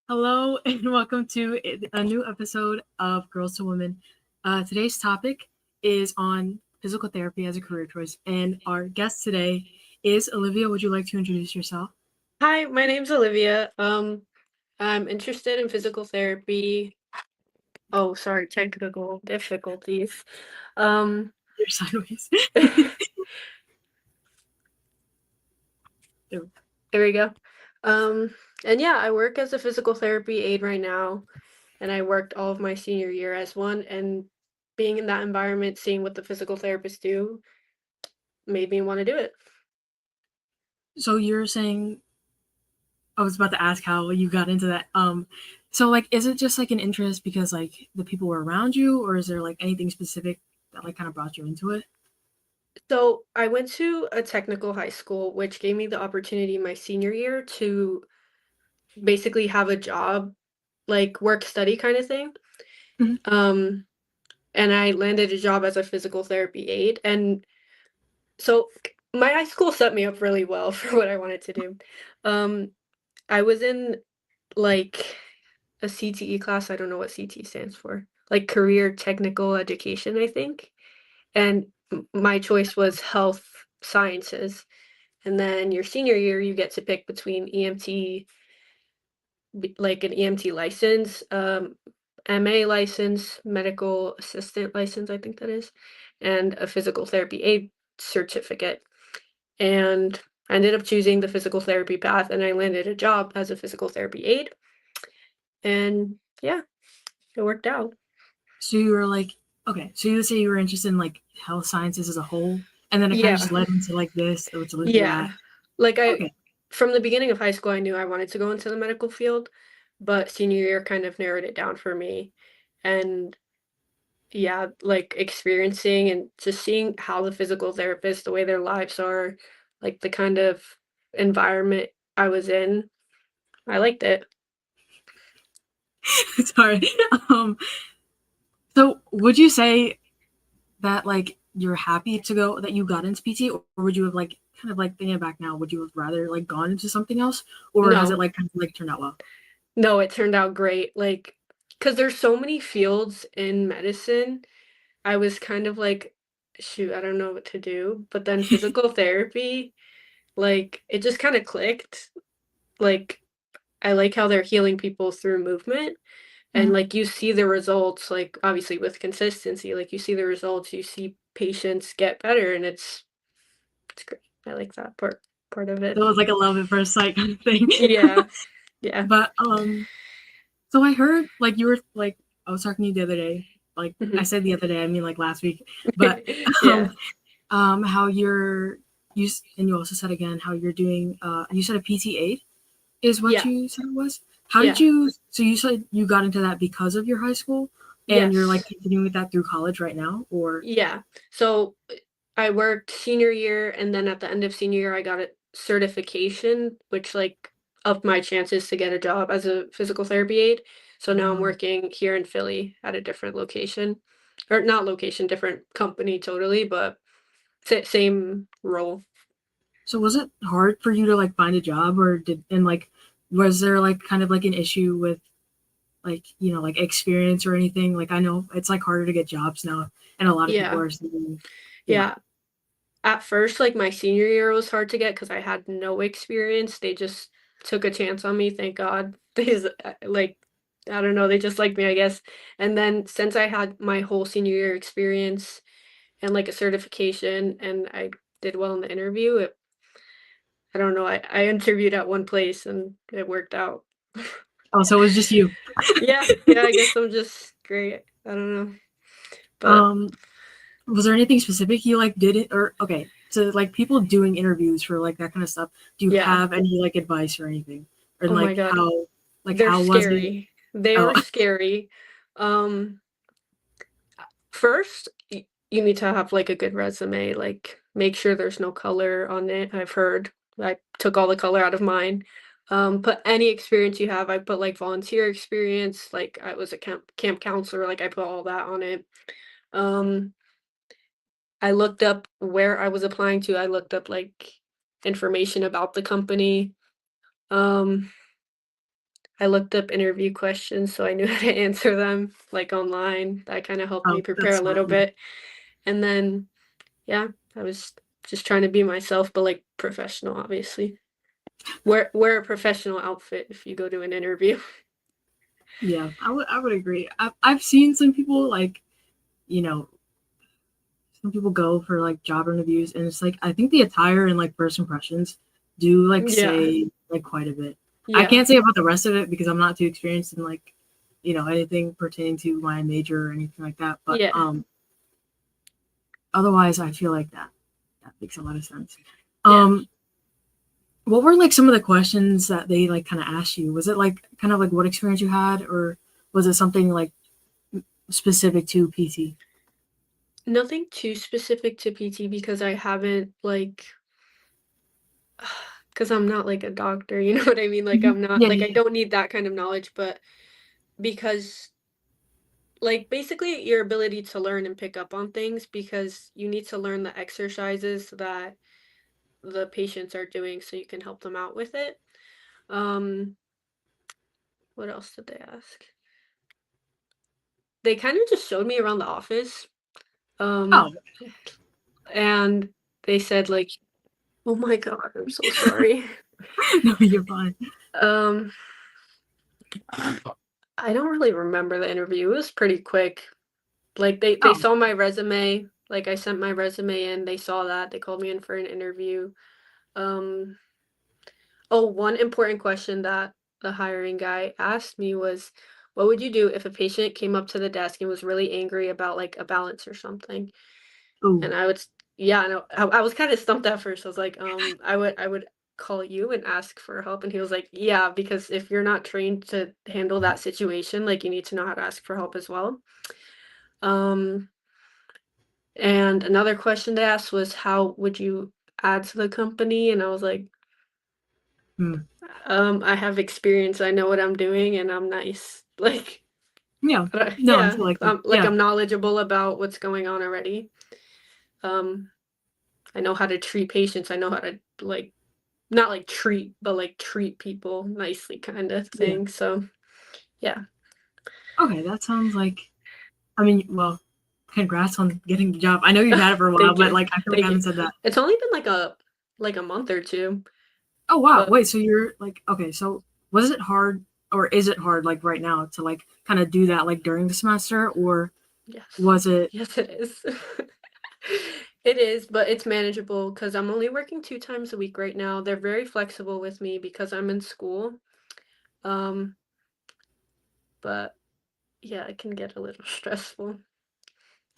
Hello and welcome to a new episode of Girls to Women. Today's topic is on physical therapy as a career choice, and our guest today is Olivia. Would you like to introduce yourself? Hi, my name's Olivia. I'm interested in physical therapy. Oh, sorry, technical difficulties. Um, You're sideways. There we go. there we go. Um, and yeah, I work as a physical therapy aide right now, and I worked all of my senior year as one, and being in that environment, seeing what the physical therapists do, made me want to do it. So you're saying I was about to ask how you got into that. So like, is it just like an interest because like the people were around you, or is there like anything specific that like kind of brought you into it? So I went to a technical high school, which gave me the opportunity my senior year to basically have a job, like work study kind of thing. Mhm. Um, and I landed a job as a physical therapy aide. And so my high school set me up really well for what I wanted to do. Um, I was in like a CTE class. I don't know what CTE stands for, like career technical education, I think. And my choice was health sciences. And then your senior year, you get to pick between EMT, like an EMT license, MA license, medical assistant license, I think that is, and a physical therapy aid certificate. And I ended up choosing the physical therapy path and I landed a job as a physical therapy aide. And yeah, it worked out. So you were like, okay, so you would say you were interested in like health sciences as a whole, and then it kind of Yeah. just led into like this, or to into Yeah. that. Like Okay, from the beginning of high school, I knew I wanted to go into the medical field, but senior year kind of narrowed it down for me. And yeah, like experiencing and just seeing how the physical therapists, the way their lives are, like the kind of environment I was in, I liked it. sorry. Um, so would you say that like you're happy to go that you got into PT, or would you have like kind of like thinking back now, would you have rather like gone into something else, or has it No, like kind of like turned out well? no, it turned out great. Like, because there's so many fields in medicine, I was kind of like, shoot, I don't know what to do. But then physical therapy, like, it just kind of clicked. Like, I like how they're healing people through movement. And Mhm. like you see the results, like obviously with consistency, like you see the results, you see patients get better, and it's great. I like that part of So it. it was like a love at first sight kind of thing. Yeah, yeah. But so I heard like you were like I was talking to you the other day. Like I Mhm. said the other day, I mean like last week. But Yeah, um how and you also said again how you're doing you said a PT aid is what yeah, you said it was. How did yeah. you so you said you got into that because of your high school and you're like Yes, continuing with that through college right now or yeah. So I worked senior year, and then at the end of senior year, I got a certification, which like upped my chances to get a job as a physical therapy aide. So now I'm um, working here in Philly at a different location, or not location, different company totally, but same role. so was it hard for you to like find a job or did and like was there like kind of like an issue with like like experience or anything like I know it's like harder to get jobs now and a lot of people Yeah, are saying yeah. yeah. At first, like my senior year was hard to get because I had no experience. They just took a chance on me, thank God. Like, I don't know, they just liked me, I guess. And then since I had my whole senior year experience and like a certification and I did well in the interview, I don't know, I interviewed at one place and it worked out. Oh, so it was just you. Yeah, yeah, I guess I'm just great. I don't know. But um was there anything specific you like did it or okay so like people doing interviews for like that kind of stuff, do you yeah, have any like advice or anything or oh my like God, they're how was it? scary. They Oh. are scary. Um, First, you need to have like a good resume, like make sure there's no color on it. I've heard I took all the color out of mine. Put any experience you have. I put like volunteer experience, like I was a camp counselor, like I put all that on it. Um, I looked up where I was applying to. I looked up like information about the company. Um, I looked up interview questions so I knew how to answer them like online. That kind of helped me Oh, prepare that's a smart. little bit. And then yeah, I was just trying to be myself, but like professional, obviously. Wear a professional outfit if you go to an interview. Yeah, I would agree. I've seen some people like, you know, some people go for like job interviews, and it's like I think the attire and like first impressions do like Yeah, say like quite a bit. I yeah, can't say about the rest of it because I'm not too experienced in like, anything pertaining to my major or anything like that. But yeah, otherwise, I feel like that makes a lot of sense. yeah. Um, what were like some of the questions that they like kind of asked you? Was it like kind of like what experience you had, or was it something like specific to PT? Nothing too specific to PT because I haven't like because I'm not like a doctor, you know what I mean? Like Mhm. I'm not Yeah, like I yeah, don't need that kind of knowledge, but because like basically your ability to learn and pick up on things because you need to learn the exercises that the patients are doing so you can help them out with it. Um, what else did they ask? They kind of just showed me around the office. yeah. Um, and they said like, "Oh my God, I'm so sorry." Oh, no, you're fine. Um, I don't really remember the interview. It was pretty quick. Like they Oh, saw my resume. Like I sent my resume in. They saw that. They called me in for an interview. Um, oh, one important question that the hiring guy asked me was, "What would you do if a patient came up to the desk and was really angry about like a balance or something?" oh, And I would, yeah, I know. I was kind of stumped at first. I was like, I would call you and ask for help. And he was like, yeah, because if you're not trained to handle that situation, like you need to know how to ask for help as well. Um, and another question they asked was, how would you add to the company? And I was like, hmm. I have experience. I know what I'm doing, and I'm nice. Like, Yeah. No, I yeah, feel like that. like Yeah. I'm knowledgeable about what's going on already. Um, I know how to treat patients. I know how to like not like treat, but like treat people nicely kind of Yeah. thing. So yeah. Okay, that sounds like. I mean, well, congrats on getting the job. I know you've had it for a while, Thank but you. like I feel like I Thank you. haven't said that. It's only been like a month or two, Oh wow, but wait. So you're like okay. So was it hard, or is it hard like right now to like kind of do that like during the semester, or yes. was it? Yes it is. It is, but it's manageable because I'm only working 2 times a week right now. They're very flexible with me because I'm in school. Um, but yeah, it can get a little stressful.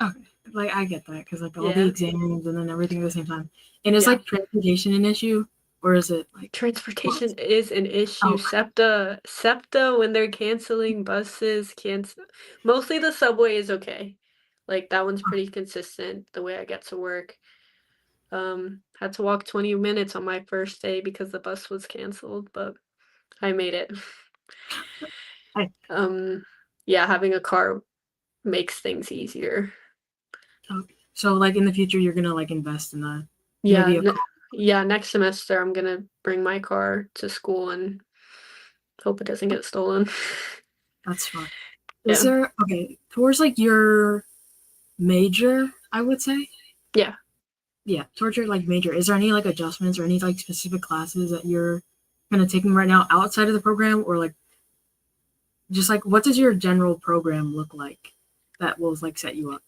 Okay, like I get that because like all the Yeah. exams and then everything at the same time. And is Yeah. like transportation an issue, or is it like Transportation bus? is an issue. Oh, SEPTA, when they're canceling buses, cancel mostly the subway is okay. Like that one's pretty consistent the way I get to work. Had to walk 20 minutes on my first day because the bus was canceled, but I made it. I, Um, yeah, having a car makes things easier. okay. So like in the future, you're gonna like invest in a Yeah, maybe a car. yeah, next semester I'm gonna bring my car to school and hope it doesn't get stolen. That's fine. Is Yeah. there okay towards like your major? I would say, Yeah. yeah, towards your like major. Is there any like adjustments or any like specific classes that you're kind of taking right now outside of the program, or like just like what does your general program look like that will like set you up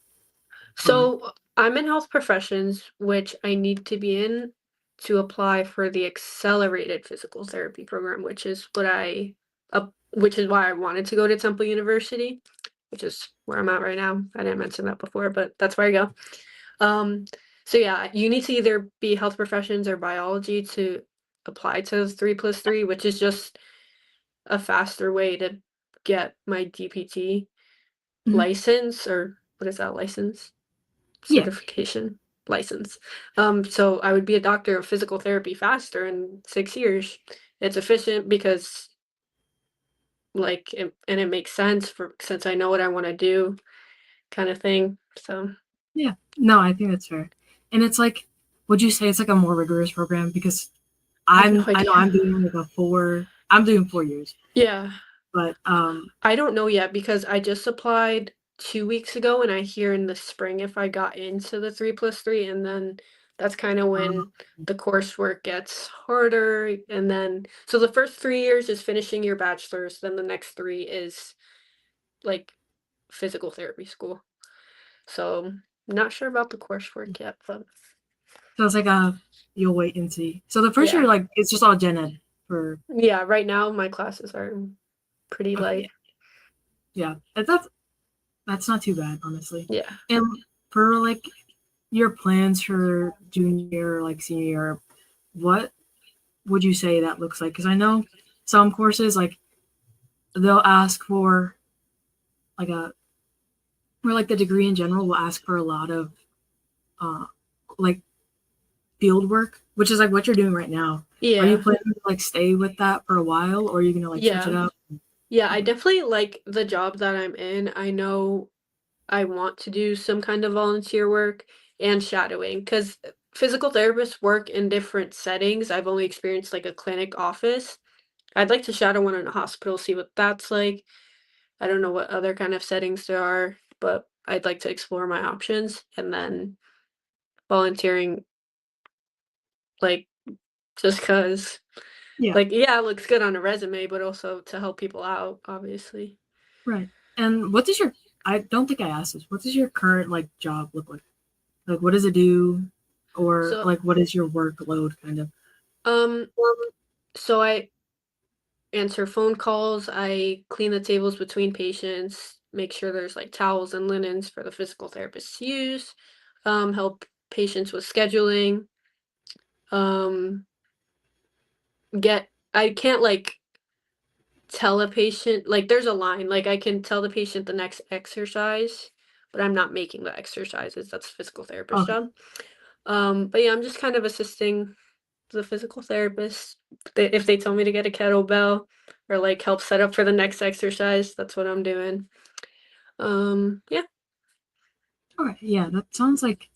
for? So I'm in health professions, which I need to be in to apply for the accelerated physical therapy program, which is why I wanted to go to Temple University, which is where I'm at right now. I didn't mention that before, but that's where I go. Um, so yeah, you need to either be health professions or biology to apply to 3+3, which is just a faster way to get my DPT Mhm. license, or what is that license? Yeah, Certification license. So I would be a doctor of physical therapy faster in 6 years. It's efficient because and it makes sense for since I know what I want to do, kind of thing. So yeah. No, I think that's fair. And it's like, would you say it's like a more rigorous program? Because I have no I know idea. I'm doing like a 4 I'm doing 4 years, Yeah. but I don't know yet because I just applied 2 weeks ago, and I hear in the spring if I got into the 3+3, and then that's kinda uh, when the coursework gets harder, and then so the first 3 years is finishing your bachelor's, then the next 3 is, like, physical therapy school. So, not sure about the coursework yet, but so it's like you'll wait and see. So the first year, yeah. like it's just all gen ed for Yeah, right now my classes are pretty okay, light. yeah, that's not too bad, honestly. Yeah. And for like your plans for junior, like senior year, what would you say that looks like? Because I know some courses like they'll ask for like a or like the degree in general will ask for a lot of uh like field work, which is like what you're doing right now. Are you Yeah. planning to like stay with that for a while, or are you gonna like switch it Yeah. up? Yeah, I Okay. definitely like the job that I'm in. I know I want to do some kind of volunteer work and shadowing because physical therapists work in different settings. I've only experienced like a clinic office. I'd like to shadow one in a hospital, see what that's like. I don't know what other kind of settings there are, but I'd like to explore my options and then volunteering, like just because, Yeah, like, yeah, it looks good on a resume, but also to help people out, obviously. right. And what does your I don't think I asked this. What does your current like job look like? Like what does it do? Or So, like what is your workload kind of? um, so I answer phone calls, I clean the tables between patients, make sure there's like towels and linens for the physical therapists to use, help patients with scheduling, um, I can't like tell a patient, like there's a line, like I can tell the patient the next exercise, but I'm not making the exercises. That's a physical therapist Okay. job. But yeah, I'm just kind of assisting the physical therapist. If they tell me to get a kettlebell or like help set up for the next exercise, that's what I'm doing. Yeah. Okay. Yeah, that sounds like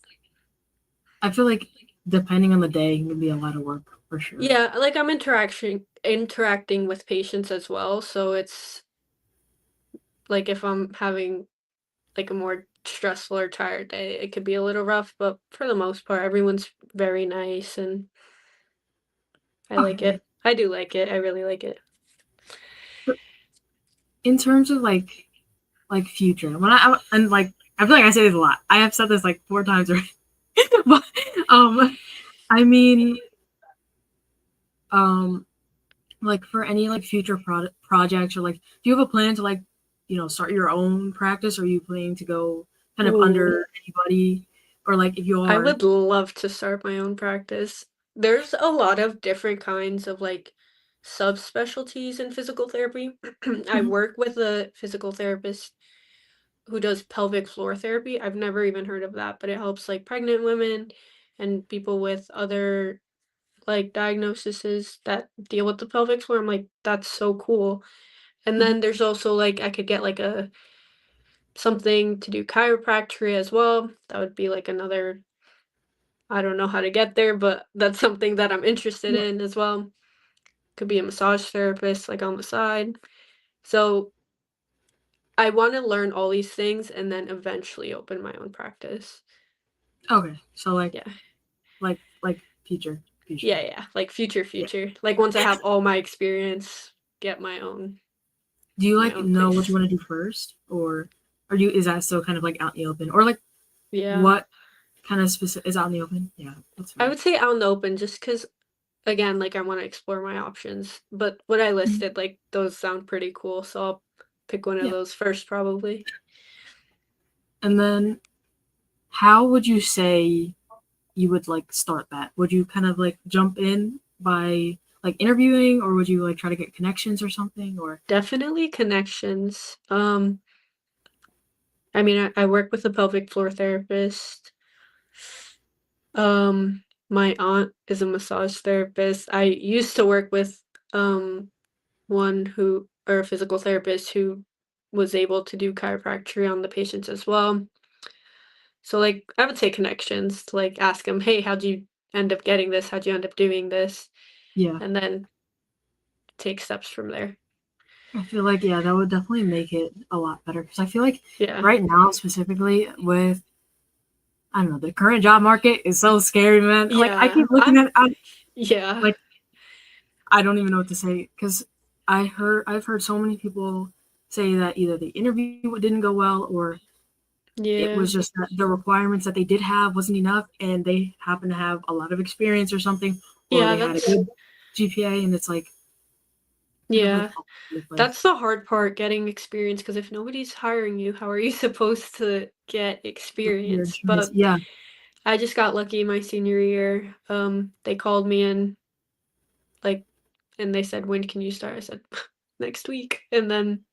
I feel like depending on the day it can be a lot of work for sure. Yeah, like I'm interacting with patients as well, so it's like if I'm having like a more stressful or tired day, it could be a little rough, but for the most part, everyone's very nice and I like Okay. it. I do like it. I really like it. But in terms of like future, when I and like I feel like I say this a lot. I have said this like 4 times already. But I mean um like for any like future projects or like do you have a plan to like start your own practice or are you planning to go kind of Ooh, under anybody or like if you I are would love to start my own practice. There's a lot of different kinds of like subspecialties in physical therapy. I Mhm. work with a physical therapist who does pelvic floor therapy. I've never even heard of that, but it helps like pregnant women and people with other like diagnoses that deal with the pelvic floor. I'm like, that's so cool. And Mhm. then there's also like I could get like a something to do chiropractic as well. That would be like another, I don't know how to get there, but that's something that I'm interested Yeah. in as well. Could be a massage therapist like on the side. So I want to learn all these things and then eventually open my own practice. Okay. So like Yeah. like future. Yeah, yeah. Like future Yeah. future. Like once I have all my experience, get Do you my like own know what you place. want to do first or are you is that still kind of like out in the open or like Yeah. what kind of specific is out in the open? Yeah, that's I fine. would say out in the open just because again, like I want to explore my options. But what I Mhm. listed, like those sound pretty cool. So I'll pick one of Yeah. those first probably. And then how would you say you would like start that? Would you kind of like jump in by like interviewing or would you like try to get connections or something or Definitely connections. I mean, I work with a pelvic floor therapist. My aunt is a massage therapist. I used to work with um one who or a physical therapist who was able to do chiropractic on the patients as well. So like I would say connections to like ask them, hey, how'd you end up getting this? How'd you end up doing this? yeah. And then take steps from there. I feel like, yeah, that would definitely make it a lot better because I feel like Yeah. right now, specifically with, I don't know, the current job market is so scary, man. Like, I Yeah. keep looking at, Yeah. like, I don't even know what to say because I've heard so many people say that either the interview didn't go well or it Yeah. was just that the requirements that they did have wasn't enough and they happen to have a lot of experience or something, or Yeah, they had a good GPA and it's like kind of like yeah. all over the place. That's the hard part, getting experience, because if nobody's hiring you, how are you supposed to get Your experience? insurance, But yeah. I just got lucky my senior year. They called me in, like, and they said, "When can you start?" I said, "Next week." And then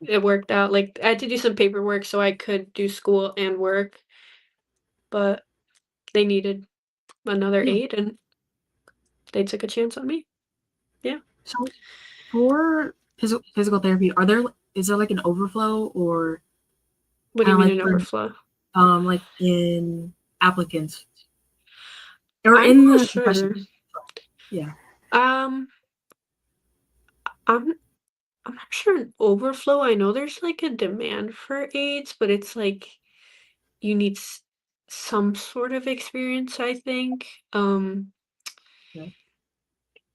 it worked out. Like, I had to do some paperwork so I could do school and work, but they needed another Yeah. aide, and they took a chance on me. Yeah. So for physical therapy, is there like an overflow or What do kind you of mean like an for overflow? like in applicants or I'm in not the sure. professions? Yeah. Um, I'm I'm not sure an overflow. I know there's like a demand for aides, but it's like you need some sort of experience, I think. Okay.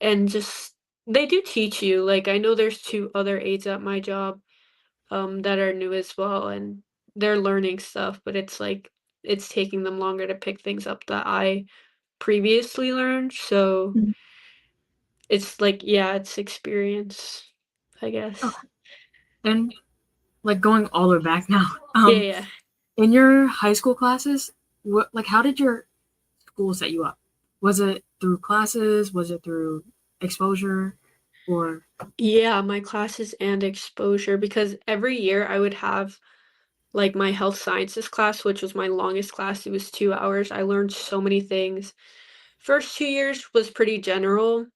And just they do teach you. Like, I know there's two other aides at my job that are new as well, and they're learning stuff, but it's like it's taking them longer to pick things up that I previously learned. So Mhm. it's like, yeah, it's experience, I guess. Okay. And like going all the way back now, Yeah, yeah. in your high school classes, what like how did your school set you up? Was it through classes? Was it through exposure? Or Yeah, my classes and exposure, because every year I would have like my health sciences class, which was my longest class. It was 2 hours. I learned so many things. First 2 years was pretty general.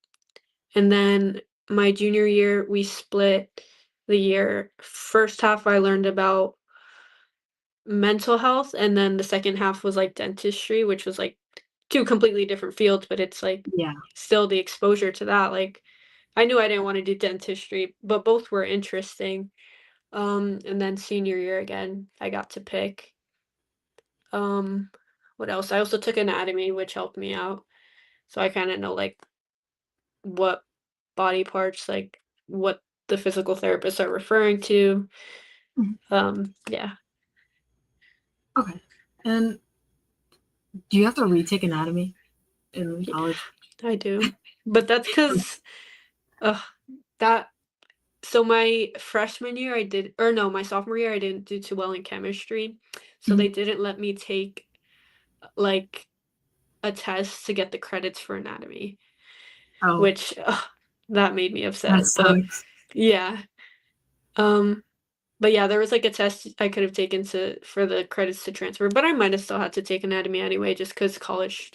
And then my junior year, we split the year. First half, I learned about mental health. And then the second half was like dentistry, which was like two completely different fields, but it's like yeah. still the exposure to that. Like, I knew I didn't want to do dentistry, but both were interesting. And then senior year again, I got to pick. Um, what else? I also took anatomy, which helped me out. So I kind of know like what body parts, like what the physical therapists are referring to. Mhm. Yeah, Okay. And do you have to retake anatomy in yeah, college? I do. But that's because uh that so my freshman year I did, or no, my sophomore year I didn't do too well in chemistry. So Mhm. they didn't let me take like a test to get the credits for anatomy, Oh, which that made me that upset. But sucks. yeah. Um but yeah, there was like a test I could have taken to for the credits to transfer, but I might have still had to take anatomy anyway, just because college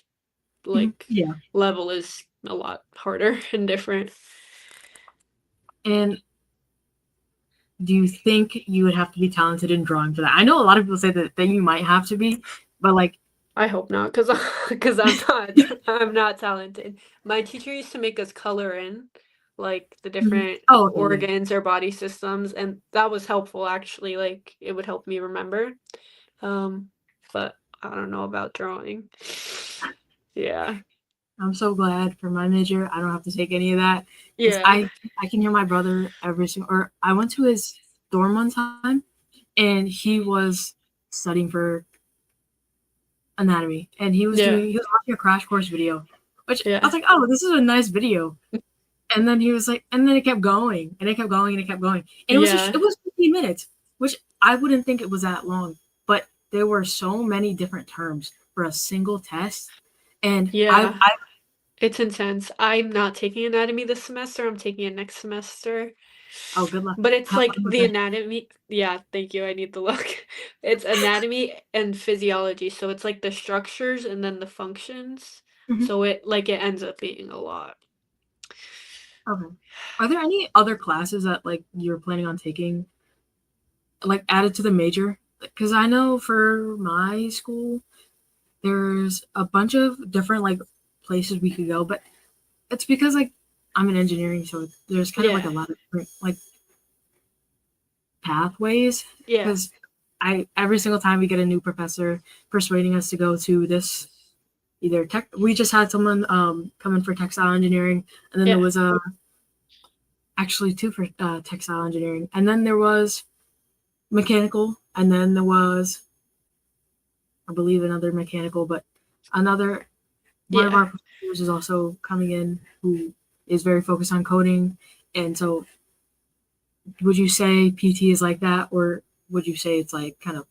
Mhm. like Yeah. level is a lot harder and different. And do you think you would have to be talented in drawing for that? I know a lot of people say that you might have to be, but like, I hope not, because because I'm not talented. My teacher used to make us color in like the mhm. different Oh, okay, yeah. organs or body systems, and that was helpful actually. Like, it would help me remember. Um, but I don't know about drawing. Yeah. I'm so glad for my major. I don't have to take any of that because Yeah. I can hear my brother every single. Or I went to his dorm one time, and he was studying for anatomy, and Yeah. he was watching a crash course video, which I Yeah. was like, oh, this is a nice video. And then he was like, and then it kept going, and it kept going, and it kept going, and Yeah. it was 15 minutes, which I wouldn't think it was that long, but there were so many different terms for a single test, and Yeah. I It's intense. I'm not taking anatomy this semester. I'm taking it next semester. oh, good luck. But it's Have like fun with the it. anatomy. Yeah, thank you. I need the look. It's anatomy and physiology. So it's like the structures and then the functions. Mhm. So it ends up being a lot. Okay. Are there any other classes that like you're planning on taking, like added to the major? Because I know for my school, there's a bunch of different like places we could go, but it's because like I'm in engineering, so there's kind of like a Yeah. lot of different like pathways Yeah. because I every single time we get a new professor persuading us to go to this either tech. We just had someone come in for textile engineering, and then there Yeah. was a actually two for textile engineering, and then there was mechanical, and then there was I believe another mechanical, but another one of Yeah. our professors is also coming in who is very focused on coding, and so would you say PT is like that, or would you say it's like kind of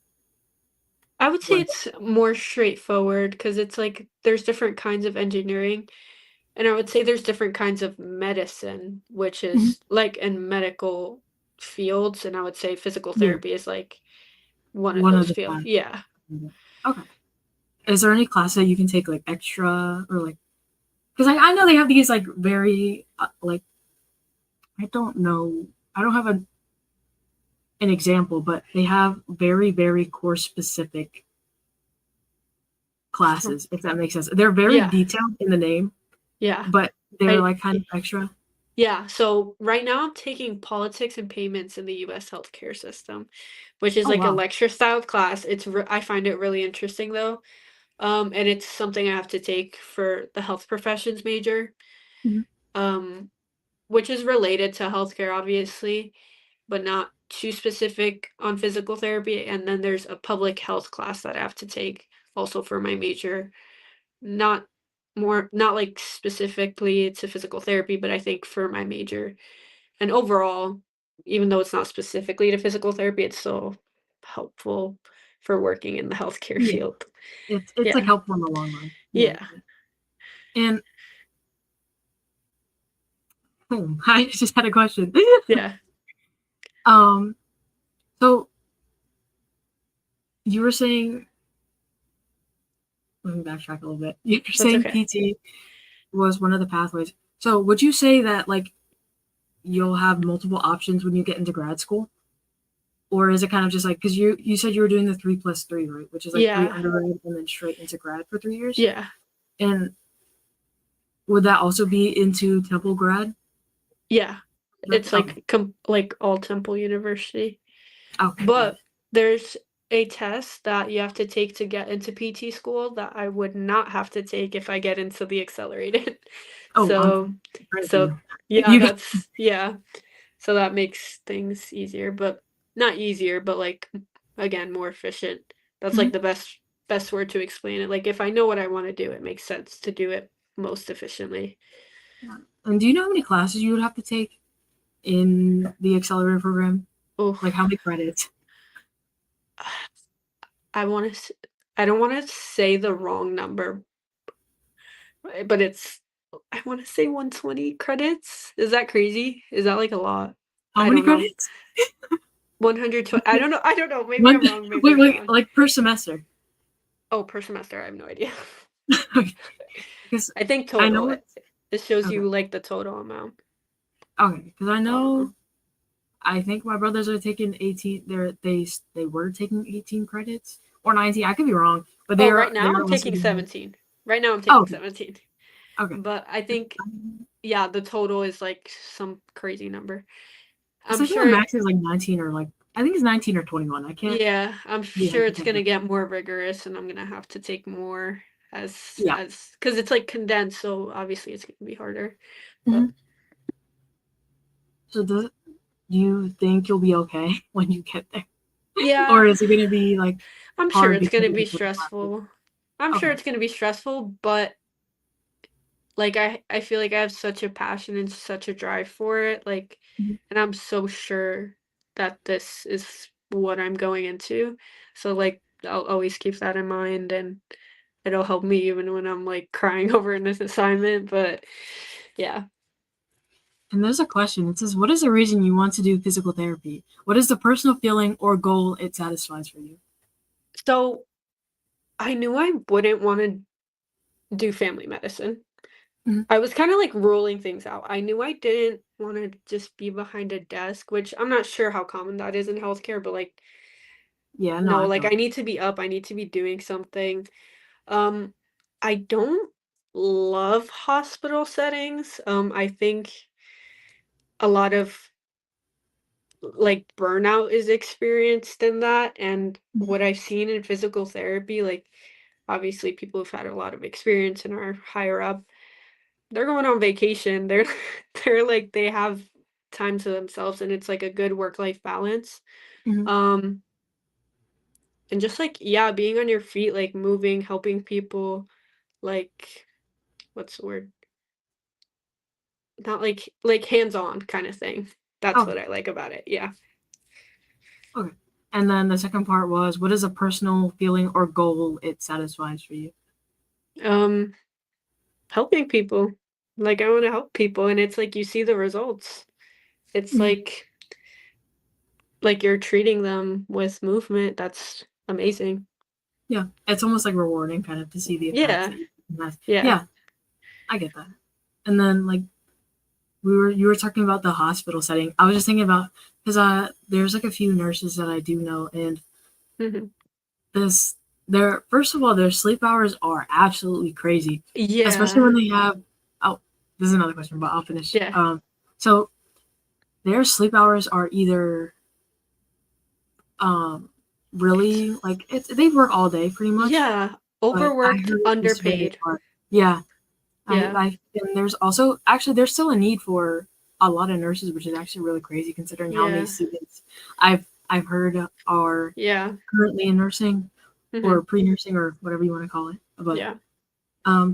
I would say like it's more straightforward because it's like there's different kinds of engineering, and I would say there's different kinds of medicine, which Mhm. is like in medical fields, and I would say physical Yeah, therapy is like one of one those of the fields. five? Yeah. Okay. Is there any class that you can take like extra or like because I know they have these like very like I don't know I don't have an example, but they have very course specific So, classes if that makes sense. They're very yeah. detailed in the name, Yeah. but they're I like kind of extra. Yeah, so right now I'm taking politics and payments in the US healthcare system, which is Oh like a wow. lecture style class. I find it really interesting though. And it's something I have to take for the health professions major. Mhm. Um, which is related to healthcare obviously, but not too specific on physical therapy. And then there's a public health class that I have to take also for my major. Not not like specifically to physical therapy, but I think for my major. And overall, even though it's not specifically to physical therapy, it's so helpful for working in the healthcare Yeah, field. it's like Yeah. helpful in the long run. Yeah, Yeah. and I just had a question. Yeah. um, so you were saying let me backtrack a little bit. You were That's saying okay. PT was one of the pathways. So would you say that like you'll have multiple options when you get into grad school? Or is it kind of just like because you said you were doing the 3+3, right? Which is like three Yeah. undergrad and then straight into grad for 3 years. Yeah. And would that also be into Temple grad? Yeah. It's Okay. like like all Temple University. Okay, got it. But there's a test that you have to take to get into PT school that I would not have to take if I get into the accelerated. Oh, I'm So proud of so you. yeah, You got that's yeah. So that makes things easier, but not easier, but like again, more efficient. That's like Mhm. the best word to explain it. Like if I know what I want to do, it makes sense to do it most efficiently. Yeah. And do you know how many classes you would have to take in the accelerator program? Oh, Like how many credits? I want to I don't want to say the wrong number, but it's I want to say 120 credits. Is that crazy? Is that like a lot? How I many don't know. credits? 120. I don't know. I don't know. Maybe One. I'm wrong. Maybe Wait, I'm wait. wrong. Like per semester? Oh, per semester, I have no idea. Because I think I total. know It, it's it shows okay. you like the total amount. Okay, because I I don't know know. I think my brothers are taking 18. They were taking 18 credits or 19. I could be wrong, but Oh, right now they're I'm also taking doing. 17. Right now I'm Oh, taking okay. 17. Okay. But I think yeah, the total is like some crazy number. Because I'm I think the sure max is like 19 or like I think it's 19 or 21. I can't. yeah, I'm Yeah, I sure can't it's think gonna of get more rigorous and I'm gonna have to take more Yeah. as because it's like condensed, so obviously it's gonna be harder. But Mhm. So do you think you'll be okay when you get there, or yeah, is it gonna be like I'm sure hard it's because gonna of be the different classes? stressful. I'm sure Okay. it's gonna be stressful, but like, I feel like I have such a passion and such a drive for it, like Mhm. and I'm so sure that this is what I'm going into. So, like, I'll always keep that in mind, and it'll help me even when I'm, like, crying over this assignment, but yeah. And there's a question. It says, "What is the reason you want to do physical therapy? What is the personal feeling or goal it satisfies for you?" So, I knew I wouldn't wanna do family medicine. Mhm. I was kinda, like, ruling things out. I knew I didn't wanna just be behind a desk, which I'm not sure how common that is in healthcare, but, like, Yeah, no, no, I like, feel I it. need to be up, I need to be doing something. Um, I don't love hospital settings. I think a lot of like burnout is experienced in that, and Mhm. what I've seen in physical therapy, like obviously people who've had a lot of experience and are higher up, they're going on vacation. They're they're like they have time to themselves and it's like a good work-life balance. Mhm. Um and just like yeah, being on your feet, like moving, helping people, like what's the word? Not like hands-on kind of thing. That's Oh, what I like about it. Yeah. okay. And then the second part was, what is a personal feeling or goal it satisfies for you? Um Helping people. Like I want to help people and it's like you see the results. It's Mhm. like you're treating them with movement. That's amazing. Yeah, it's almost like rewarding kind of to see the effects Yeah. that you have. Yeah. Yeah, I get that. And then like you were talking about the hospital setting. I was just thinking about because there's like a few nurses that I do know, and Mhm. this their first of all their sleep hours are absolutely crazy, especially Yeah. when they have. Oh, this is another question, but I'll finish. Yeah. So their sleep hours are either um really like they work all day pretty much, Yeah. but I Overworked, heard it's very underpaid. hard. Yeah, Yeah. I and there's also actually there's still a need for a lot of nurses, which is actually really crazy considering how many Yeah. students I've heard are Yeah. currently in nursing or Mhm. pre-nursing or whatever you want to call it. But Yeah.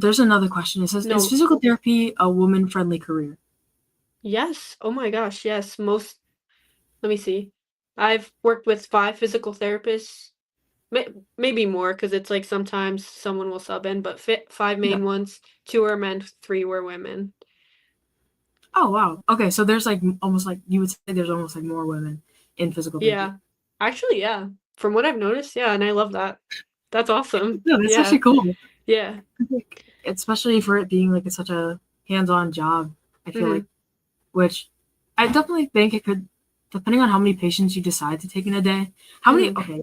there's another question. It says, "Is No. physical therapy a woman-friendly career?" Yes. Oh my gosh. Yes. Most let me see. I've worked with 5 physical therapists. Maybe more because it's like sometimes someone will sub in, but fit 5 Yeah. main ones, 2 are men, 3 were women. Oh wow. Okay, so there's like almost like you would say there's almost like more women in physical therapy. Yeah. Actually, yeah. From what I've noticed, yeah, and I love that. That's awesome. No, that's Yeah. actually cool. Yeah. Like, especially for it being like such a hands-on job. I feel like, Mhm. which I definitely think it could, depending on how many patients you decide to take in a day. How many? Mhm. Okay,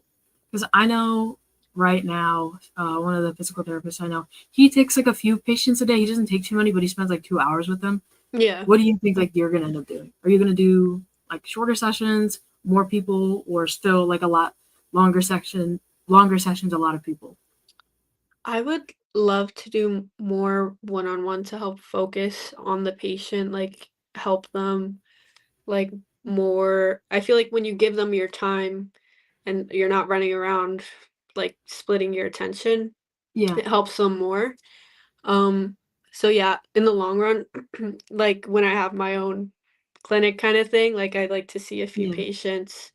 because I know right now, one of the physical therapists I know, he takes like a few patients a day. He doesn't take too many, but he spends like 2 hours with them. Yeah. What do you think like you're gonna end up doing? Are you gonna do like shorter sessions, more people, or still like a lot longer sessions, a lot of people? I would love to do more one-on-one to help focus on the patient, like, help them, like, more I feel like when you give them your time and you're not running around, like, splitting your attention, Yeah, it helps them more. Um, so yeah, in the long run, like when I have my own clinic kind of thing, like I'd like to see a few yeah, patients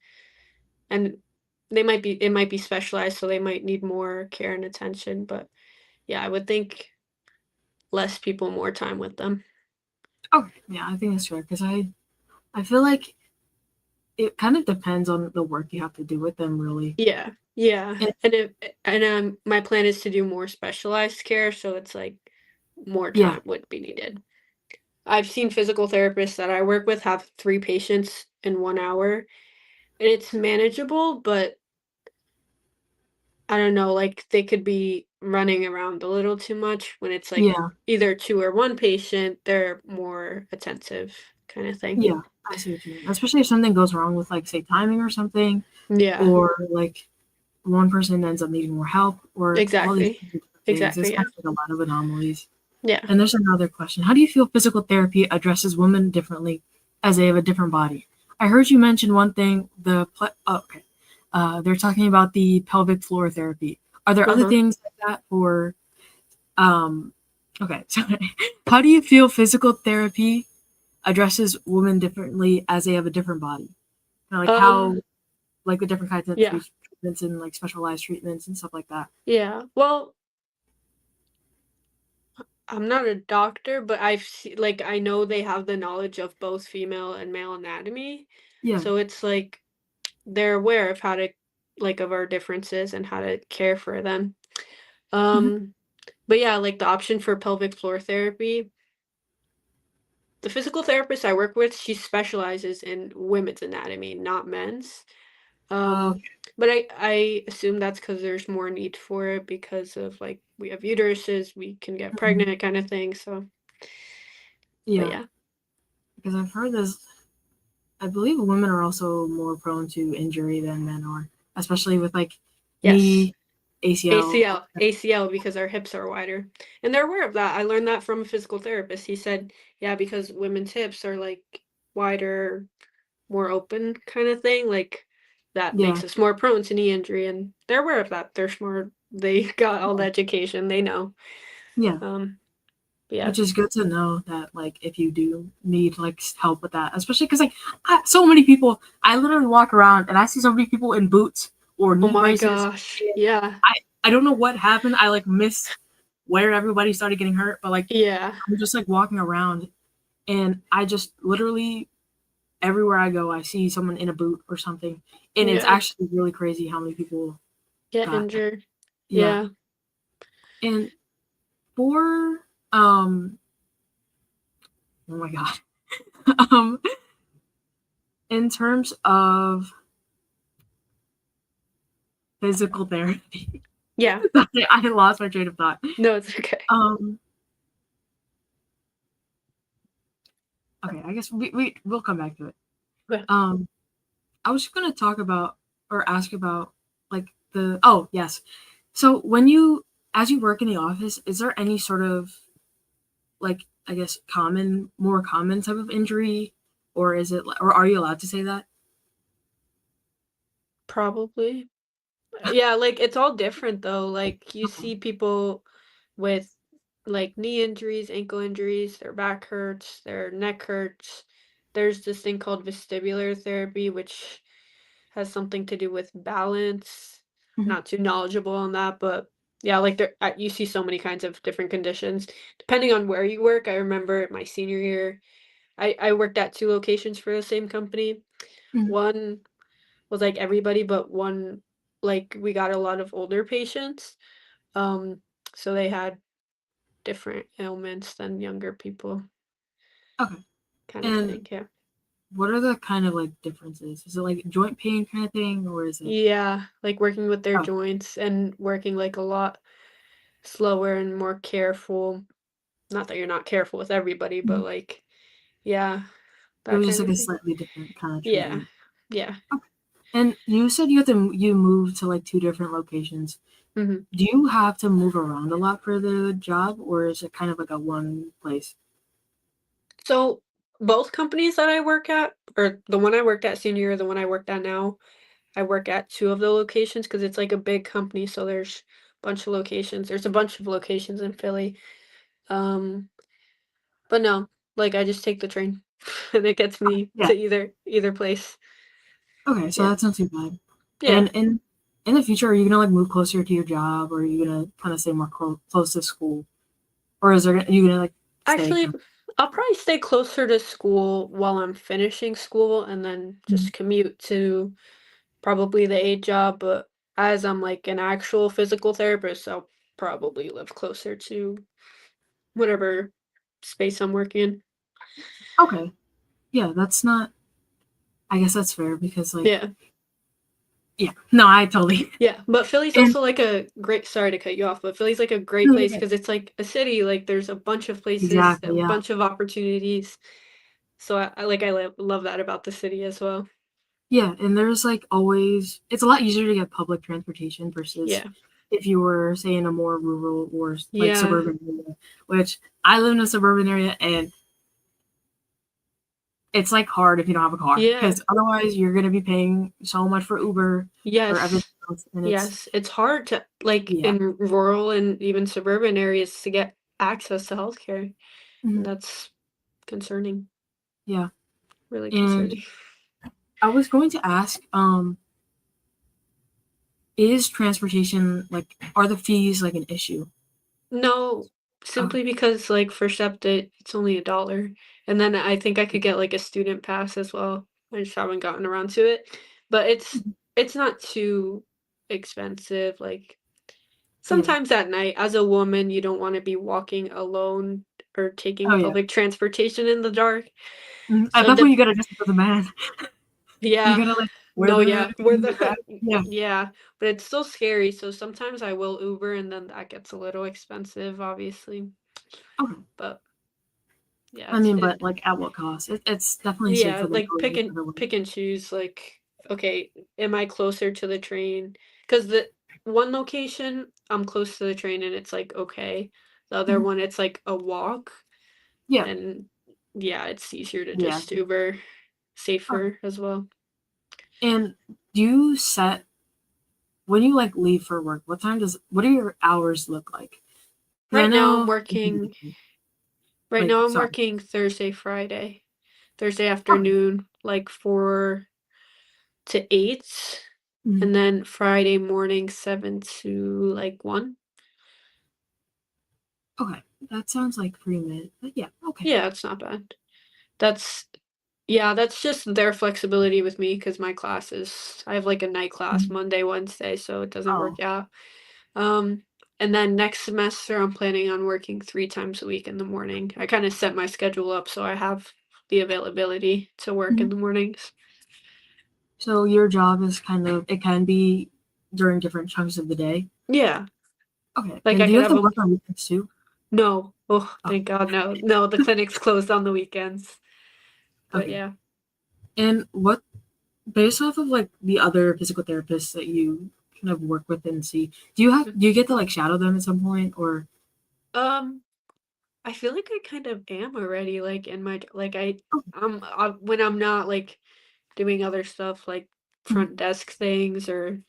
and it might be specialized, so they might need more care and attention. But yeah, I would think less people, more time with them. okay, yeah. I think that's fair because I feel like it kind of depends on the work you have to do with them, really. Yeah, yeah. And And my plan is to do more specialized care, so it's like more yeah, time would be needed. I've seen physical therapists that I work with have 3 patients in 1 hour, and it's manageable, but I don't know, like, they could be running around a little too much when it's, like, yeah, either 2 or 1 patient, they're more attentive kinda thing. yeah. I see what you mean. Especially if something goes wrong with like say timing or something, Yeah, or like one person ends up needing more help, or all these exactly. different things. It's Exactly, yeah. actually a lot of anomalies. Yeah. And there's another question. How do you feel physical therapy addresses women differently as they have a different body? I heard you mention one thing, oh, okay. They're talking about the pelvic floor therapy. Are there other Uh-huh. things like that for, um, okay, sorry. How do you feel physical therapy addresses women differently as they have a different body? Kinda like how, Um, like the different kinds of yeah. treatments and like specialized treatments and stuff like that. Yeah. Well, I'm not a doctor, but like, I know they have the knowledge of both female and male anatomy, Yeah. so it's like they're aware of how to like, of our differences and how to care for them. Mhm. Um, but yeah, like, the option for pelvic floor therapy, the physical therapist I work with, she specializes in women's anatomy, not men's. Okay. But I assume that's because there's more need for it because of, like, we have uteruses, we can get Mhm. pregnant kind of thing. So, but Yeah, yeah. because I've heard this. I believe women are also more prone to injury than men are, especially with like Yes. knee, ACL. ACL because our hips are wider. And they're aware of that. I learned that from a physical therapist. He said, yeah, because women's hips are like wider, more open kind of thing, like that Yeah, makes us more prone to knee injury. And they're aware of that. They're smart. They got all the yeah, education. They know. yeah. Um, but yeah. Which is good to know that like if you do need like help with that, especially because like so many people, I literally walk around and I see so many people in boots or Oh knee my braces. gosh. And Yeah. I don't know what happened. I like missed where everybody started getting hurt, but like Yeah. I'm just like walking around and I just literally everywhere I go, I see someone in a boot or something, and it's Yeah. actually really crazy how many people Get got. injured. Yeah, Yeah. and for um, oh my god, um, in terms of physical therapy, Yeah. I lost my train of thought. No, it's okay. Um, okay, I guess we'll come back to it. Yeah. Um, I was just gonna talk about or ask about like the oh yes. So when you as you work in the office, is there any sort of like I guess more common type of injury, or is it or are you allowed to say that? Probably. Yeah, like it's all different though. Like you Okay. see people with like knee injuries, ankle injuries, their back hurts, their neck hurts. There's this thing called vestibular therapy, which has something to do with balance. Mhm. Not too knowledgeable on that, but yeah, like you see so many kinds of different conditions depending on where you work. I remember my senior year, I worked at two locations for the same company. Mhm. One was like everybody, but one like we got a lot of older patients. Um, so they had different ailments than younger people, Okay. kind of And thing. Yeah. what are the kind of like differences? Is it like joint pain kind of thing, or is it? Yeah, like working with their Oh, joints and working like a lot slower and more careful. Not that you're not careful with everybody, but mhm. like, yeah, It that was just kind like of a thing. slightly different kind of Yeah. treatment. Yeah. Okay. And you said you moved to like two different locations. hmm Do you have to move around a lot for the job, or is it kind of like a one place? So both companies that I work at, or the one I worked at senior year, the one I worked at now, I work at two of the locations because it's like a big company. So there's a bunch of locations. There's a bunch of locations in Philly. Um, but no, like I just take the train and it gets me Yeah. to either place. Okay, so Yeah. that's not too bad. Yeah. And in the future, are you gonna like move closer to your job, or are you gonna kind of stay more close to school, or is there are you gonna like stay Actually, kind I'll probably stay closer to school while I'm finishing school and then of? just commute to probably the aid job. But as I'm like an actual physical therapist, I'll probably live closer to whatever space I'm working in. Okay, yeah, that's not. I guess that's fair because like Yeah. yeah, no, I totally Yeah. But Philly's and also like a great, sorry to cut you off, but Philly's like a great no, you're place good. because it's like a city. Like there's a bunch of places, a Exactly, yeah, bunch of opportunities. So love that about the city as well. yeah, and there's like always it's a lot easier to get public transportation versus Yeah. if you were say in a more rural or like Yeah. suburban area, which I live in a suburban area and it's like hard if you don't have a car Yeah. because otherwise you're gonna be paying so much for Uber or everything Yes. else, and it's Yes. It's hard to like yeah, in rural and even suburban areas to get access to healthcare. mhm, And that's concerning. yeah. Really And concerning. I was going to ask, is transportation like are the fees like an issue? No, Okay. simply because like for SEPTA, it's only $1. And then I think I could get like a student pass as well. I just haven't gotten around to it. But Mhm. it's not too expensive. Like Yeah. sometimes at night, as a woman, you don't want to be walking alone or taking Oh yeah. public transportation in the dark. Mhm. At So that the point, you gotta just as a man. You yeah, gotta like. where No, they're yeah, we're at. the Yeah. yeah, but it's still scary, so sometimes I will Uber, and then that gets a little expensive, obviously, Okay. but yeah, I mean, but like at what cost? It's definitely yeah, safer than like, going the other way. pick and choose, like, okay, am I closer to the train? Because the one location, I'm close to the train, and it's, like, okay. The other Mhm. one, it's, like, a walk, Yeah. and, yeah, it's easier to Yeah. just Uber, Okay. safer as well. And do you set when you like leave for work? What do your hours look like? 'Cause I Right now, I'm know working right like now, I'm sorry. working Thursday, Friday. Thursday Okay. afternoon, like 4 to 8, Mhm. and then Friday morning, 7 to, like, 1. Okay. That sounds like pre-med. But yeah, okay. Yeah, it's not bad. That's yeah, that's just their flexibility with me because my classes I have, like, a night class Mhm. Monday, Wednesday, so it doesn't Oh. work out. Um, and then next semester, I'm planning on working 3 times a week in the morning. I kinda set my schedule up so I have the availability to work in Mhm. the mornings. So your job is kind of it can be during different chunks of the day. Yeah, Okay. like, And I do you could have have to a work on weekends too? no. Oh, Oh, thank God, no. No, the clinic's closed on the weekends. But okay. yeah. And what based off of like the other physical therapists that you kind of work with and see, do you get to like shadow them at some point or Um, I feel like I kind of am already, like, in my like, oh, when I'm not, like, doing other stuff, like mhm. front desk things or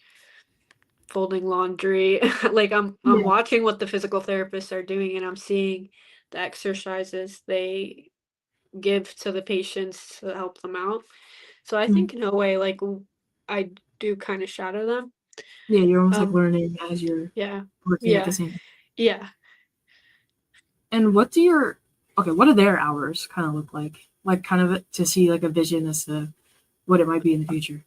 folding laundry, like, I'm Yeah. watching what the physical therapists are doing, and I'm seeing the exercises they give to the patients to help them out. So I Mhm. think in a way, like, I do kinda shadow them. Yeah, you're almost like Um, learning as you're yeah. working at the Yeah. same. Yeah. And what do their hours kind of look like? Like kind of to see like a vision as to what it might be in the future.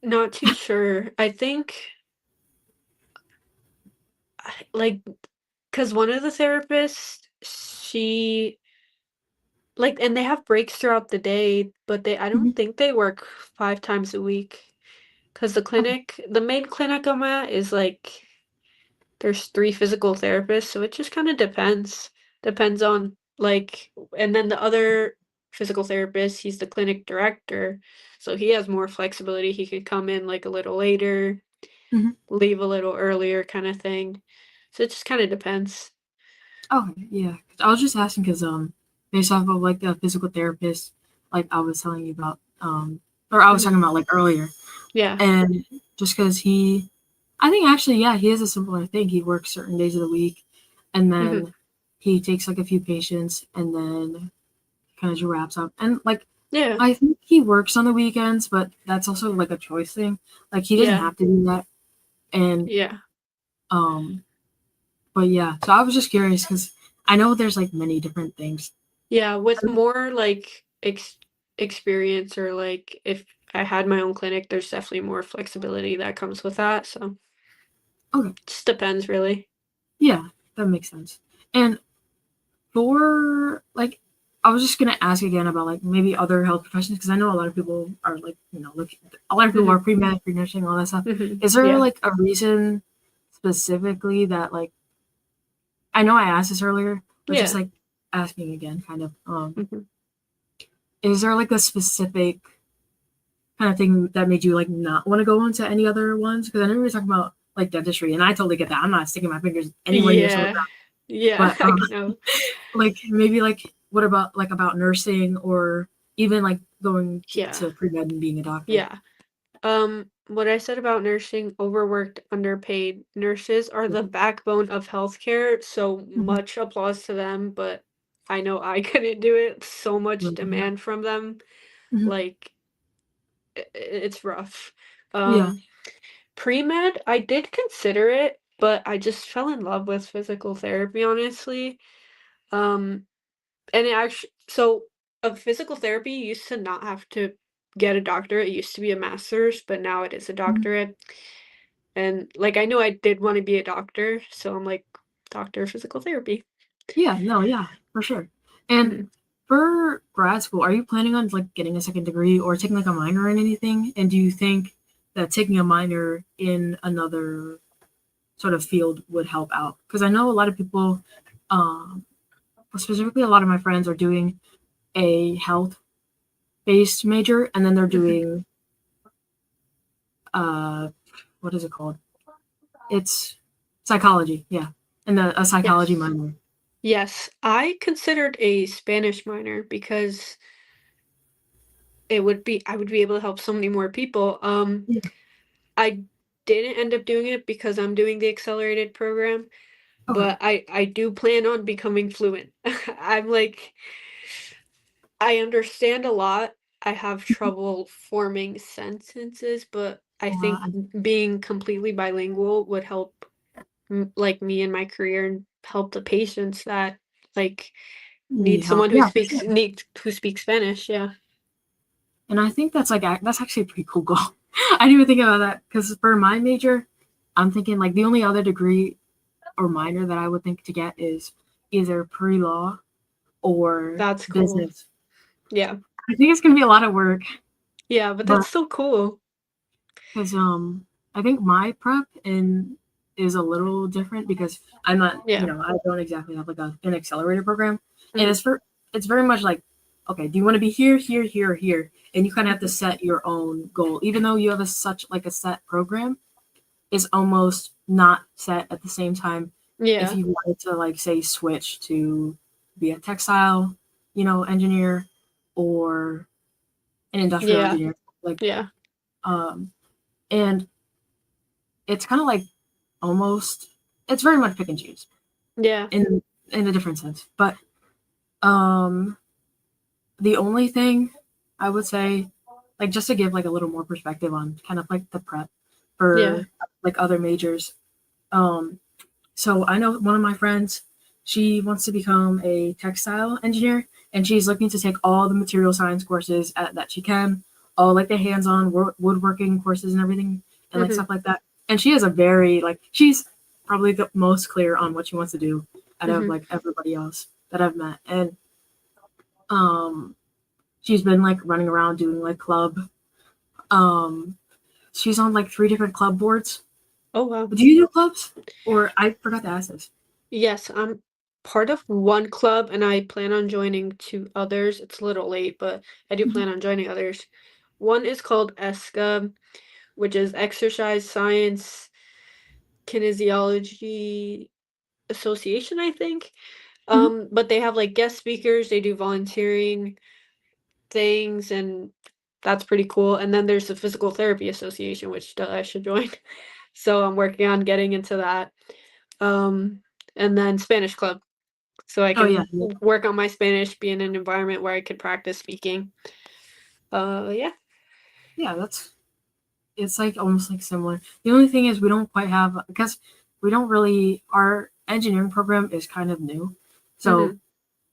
Not too sure. I think, like, cause one of the therapists, she like, and they have breaks throughout the day, but I Mhm. don't think they work 5 times a week. Cause Okay. the main clinic I'm at is, like, there's 3 physical therapists, so it just kinda depends. Depends on, like, and then the other physical therapist, he's the clinic director, so he has more flexibility. He could come in, like, a little later, Mhm. leave a little earlier kinda thing. So it just kinda depends. Okay. Yeah. I was just asking because based off of like the physical therapist like I was telling you about or I was Mhm. talking about like earlier Yeah. and just because I think actually yeah he has a similar thing. He works certain days of the week and Mhm. then he takes like a few patients and then kind of just wraps up and like Yeah. I think he works on the weekends, but that's also like a choice thing. Like he doesn't Yeah. have to do that. And Yeah. um, but yeah. So I was just curious because I know there's like many different things. Yeah, with more, like, experience or, like, if I had my own clinic, there's definitely more flexibility that comes with that, so Okay, just depends really. yeah, that makes sense. And for like, I was just gonna ask again about like maybe other health professions because I know a lot of people are like look a lot of people are Mhm. pre med, pre nursing, all that stuff. Mhm. Is there Yeah. like a reason specifically that like I know I asked this earlier, but just Yeah. like asking again, kind of Mhm. is there like a specific kind of thing that made you like not want to go into any other ones? Because I know we were talking about like dentistry, and I totally get that. I'm not sticking my fingers anywhere near someone's Yeah. mouth. Yeah, But I know. like maybe like what about nursing or even like going Yeah. to pre med and being a doctor? Yeah. What I said about nursing, overworked, underpaid nurses are Yeah. the backbone of healthcare, so Mhm. much applause to them, but I know I couldn't do it. So much Right, yeah. demand from them, Mhm. like it's rough. Yeah. Um, Pre-med, I did consider it, but I just fell in love with physical therapy, honestly. Um, and it actually, so a physical therapy used to not have to get a doctorate. It used to be a master's, but now it is a Mhm. doctorate. And like I knew I did want to be a doctor, so I'm like doctor of physical therapy. Yeah. No. Yeah. For sure. And Mhm. for grad school, are you planning on like getting a second degree or taking like a minor in anything? And do you think that taking a minor in another sort of field would help out? Because I know a lot of people, um, specifically a lot of my friends, are doing a health based major and then they're Mhm. doing uh, what is it called? It's psychology, yeah, and a psychology Yes. minor. Yes, I considered a Spanish minor because I would be able to help so many more people. Yeah. I didn't end up doing it because I'm doing the accelerated program, Okay. but I do plan on becoming fluent. I'm like I understand a lot. I have trouble forming sentences, but I think I being completely bilingual would help like me in my career and help the patients that like need need help. someone Yeah, for sure. who speaks Spanish. Yeah. And I think that's like that's actually a pretty cool goal. I didn't even think about that because for my major, I'm thinking like the only other degree or minor that I would think to get is either pre law or That's cool. business. Yeah. I think it's gonna be a lot of work, Yeah, but but that's so cool. because I think my prep in is a little different because I'm not, Yeah. I don't exactly have like an accelerator program, and Mhm. it's very much like, okay, do you want to be here, here, here, or here, and you kind of have to Mhm. set your own goal, even though you have such like a set program, is almost not set at the same time. If Yeah. you wanted to like say switch to be a textile, engineer or an industrial Yeah. engineer, like Yeah. um, and it's kind of like almost it's very much pick and choose Yeah. in a different sense. But um the only thing I would say, like just to give like a little more perspective on kind of like the prep Yeah. for like other majors. Um so I know one of my friends, she wants to become a textile engineer and she's looking to take all the material science courses that she can, all like the hands-on woodworking courses and everything and like Mhm. stuff like that. And she is a very like she's probably the most clear on what she wants to do out of Mhm. like everybody else that I've met. And um she's been like running around doing like club. Um she's on like three different club boards. Oh wow. Do you do clubs? Or I forgot to ask this. Yes, I'm part of one club and I plan on joining two others. It's a little late, but I do Mhm. plan on joining others. One is called ESCA, which is Exercise Science Kinesiology Association, I think. Mhm. But they have like guest speakers, they do volunteering things, and that's pretty cool. And then there's the Physical Therapy Association, which I should join. So I'm working on getting into that. Um, and then Spanish Club, so I Oh yeah. can work on my Spanish, be in an environment where I could practice speaking. Yeah. Yeah, that's it's like almost like similar. The only thing is we don't quite have because we don't really our engineering program is kind of new, so Hmm.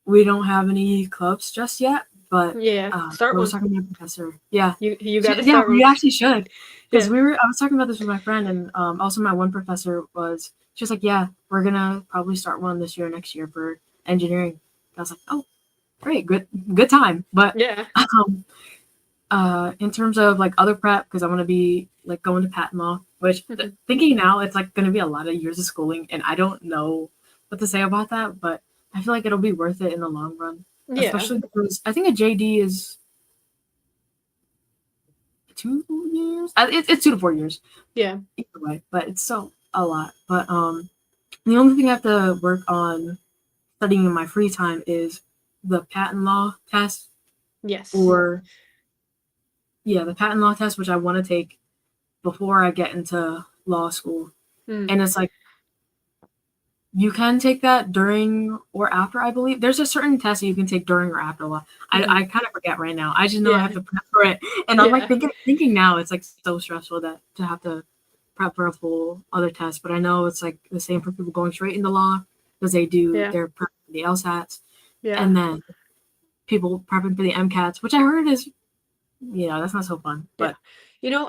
we don't have any clubs just yet. But Yeah. I Start was one. talking to my professor. Yeah, You got to yeah, start we one. actually should because Yeah. I was talking about this with my friend, and also my one professor was she was like, yeah, we're gonna probably start one this year, next year for engineering. I was like, oh, great, good time. But Yeah. um, in terms of like other prep, because I want to be like going to patent law, which Hmm. thinking now it's like going to be a lot of years of schooling, and I don't know what to say about that, but I feel like it'll be worth it in the long run, Yeah. especially because I think a JD is 2 years. It's 2 to 4 years Yeah. either way, but it's still a lot. But the only thing I have to work on studying in my free time is the patent law test, Yes. or yeah, the patent law test, which I want to take before I get into law school. Mm. And it's like you can take that during or after, I believe. There's a certain test that you can take during or after law. Hmm. I kind of forget right now. I just know I have Yeah. to prep for it. And I'm like Yeah. thinking now it's like so stressful that to have to prep for a full other test. But I know it's like the same for people going straight into law because they do Yeah. their prep for the LSATs Yeah. and then people prepping for the MCATs, which I heard is that's not so fun. Yeah. But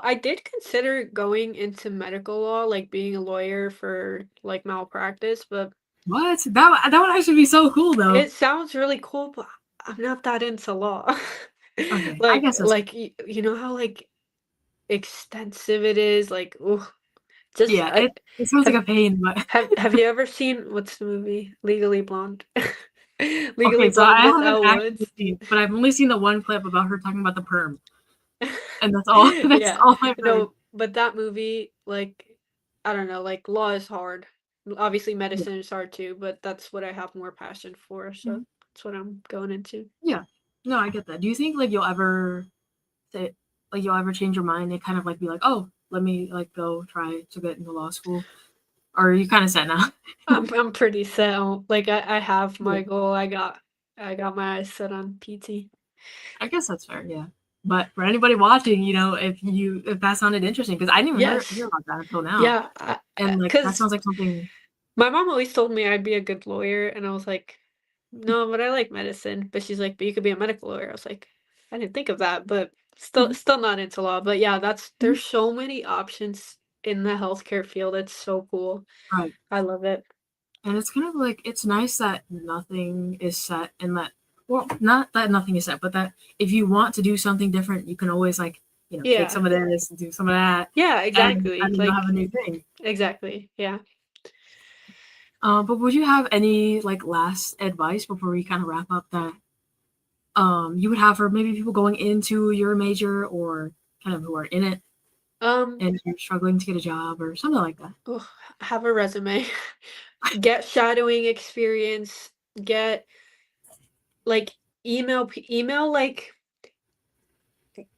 I did consider going into medical law, like being a lawyer for like malpractice, but what? That would actually be so cool though. it sounds really cool, but I'm not that into law. Okay, I Like guess that's you know how, like, extensive it is? Like, ooh, just yeah, it sounds like have a pain, but have you ever seen what's the movie? Legally Blonde. Legally okay, so Blonde I with haven't Elle actually Woods. seen, but I've only seen the one clip about her talking about the perm, and that's all that's Yeah. all I've heard. No, but that movie, like, I don't know, like, law is hard. Obviously, Yeah. medicine is hard too, but that's what I have more passion for, so Mhm. that's what I'm going into. Yeah. No, I get that. Do you think, like, you'll ever say like, you'll ever change your mind and kind of, like, be like, "Oh, let me, like, go try to get into law school," or are you kinda set now? I'm pretty set on like, I have Yeah. my goal, I got my eyes set on PT. I guess that's fair, yeah. But for anybody watching, if that sounded interesting, because I didn't even hear Yes. about that until now, Yeah, and, like, that because sounds like something. my mom always told me I'd be a good lawyer, and I was like, "No, but I like medicine." But she's like, "But you could be a medical lawyer." I was like, "I didn't think of that," but Mhm, still not into law. But yeah, that's mhm, there's so many options in the healthcare field. It's so cool. right, I love it. and it's kind of like it's nice that nothing is set and that well, not that nothing is set, but that if you want to do something different, you can always, like, take Yeah. some of this, do some of that, Yeah, and exactly. then you'll have a Like new thing. exactly. Yeah. But would you have any, like, last advice before we kinda wrap up that, you would have for maybe people going into your major or kind of who are in it Um, and you're struggling to get a job or something like that? ugh, have a resume. Get shadowing experience. Get like email like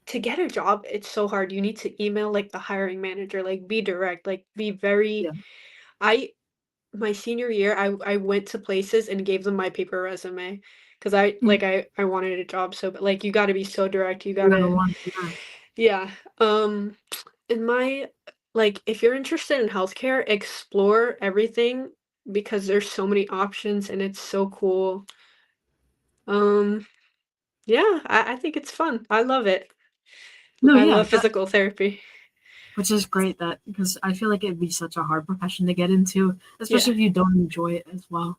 to get a job, it's so hard. You need to email like the hiring manager, like be direct, like be very Yeah. I my senior year, I went to places and gave them my paper resume because I Mhm. like I wanted a job so but like you got to be so direct. You got You're the to one, yeah. yeah. In my like if you're interested in healthcare, explore everything because there's so many options and it's so cool. Um yeah, I think it's fun. I love it. No, I yeah, love physical therapy. which is great that because I feel like it'd be such a hard profession to get into, Yeah. especially if you don't enjoy it as well.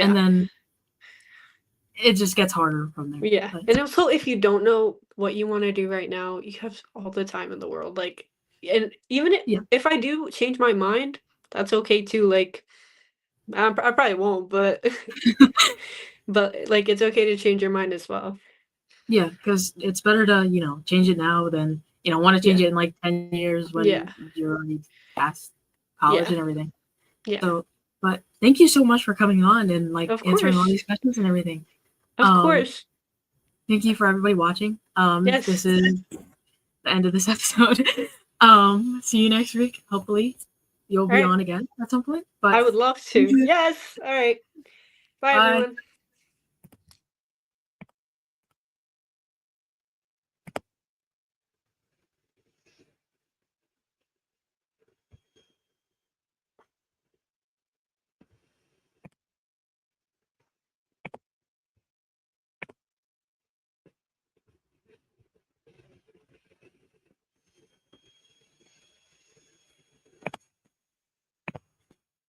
And Yeah. then it just gets harder from there. Yeah, But and also if you don't know what you wanna do right now, you have all the time in the world, like and even yeah. if I do change my mind, that's okay too, like, I probably won't, but but, like, it's okay to change your mind as well. Yeah, because it's better to, change it now than, want to change Yeah, it in like 10 years when yeah, you're already past college yeah, and everything. yeah. So, but thank you so much for coming on and like Of answering all course, these questions and everything. of Um, course. Thank you for everybody watching. This Yes, is the end of this episode. See you next week. Hopefully, you'll be alright, on again at some point. But I would love thank to. you. Yes, alright. Bye, Bye. everyone.